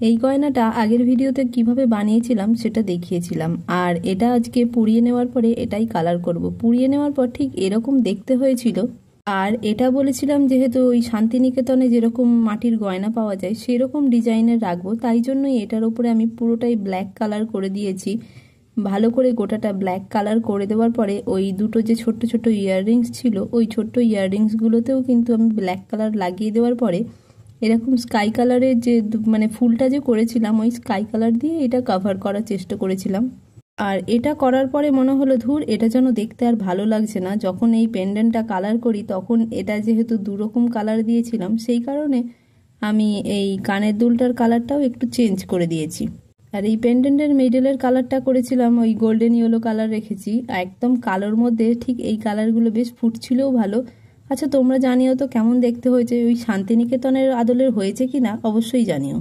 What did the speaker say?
এই গয়নাটা আগের ভিডিওতে কিভাবে বানিয়েছিলাম সেটা দেখিয়েছিলাম, আর এটা আজকে পুড়িয়ে নেওয়ার পরে এটাই কালার করব। পুড়িয়ে নেওয়ার পর ঠিক এরকম দেখতে হয়েছিল। আর এটা বলেছিলাম যেহেতু ওই শান্তিনিকেতনে যেরকম মাটির গয়না পাওয়া যায় সেরকম ডিজাইনের রাখবো, তাই জন্যই এটার উপরে আমি পুরোটাই ব্ল্যাক কালার করে দিয়েছি। ভালো করে গোটাটা ব্ল্যাক কালার করে দেওয়ার পরে ওই দুটো যে ছোট্ট ছোট্ট ইয়াররিংস ছিল ওই ছোট্ট ইয়াররিংসগুলোতেও কিন্তু আমি ব্ল্যাক কালার লাগিয়ে দেওয়ার পরে এরকম স্কাই কালারের যে মানে ফুলটা যে করেছিলাম ওই স্কাই কালার দিয়ে এটা কভার করার চেষ্টা করেছিলাম। আর এটা করার পরে মনে হলো ধুর এটা যেন দেখতে আর ভালো লাগছে না। যখন এই পেন্ডেন্টটা কালার করি তখন এটা যেহেতু দুরকম কালার দিয়েছিলাম সেই কারণে আমি এই কানের দুলটার কালারটাও একটু চেঞ্জ করে দিয়েছি। আর এই পেন্ডেন্টের মিডলের কালারটা করেছিলাম ওই গোল্ডেন ইয়েলো কালার রেখেছি, একদম কালোর মধ্যে ঠিক এই কালারগুলো বেশ ফুটছিলও ভালো। আচ্ছা তোমরা জানিও তো কেমন দেখতে হয়েছে, ওই শান্তিনিকেতনের আদলের হয়েছে কি না অবশ্যই জানিও।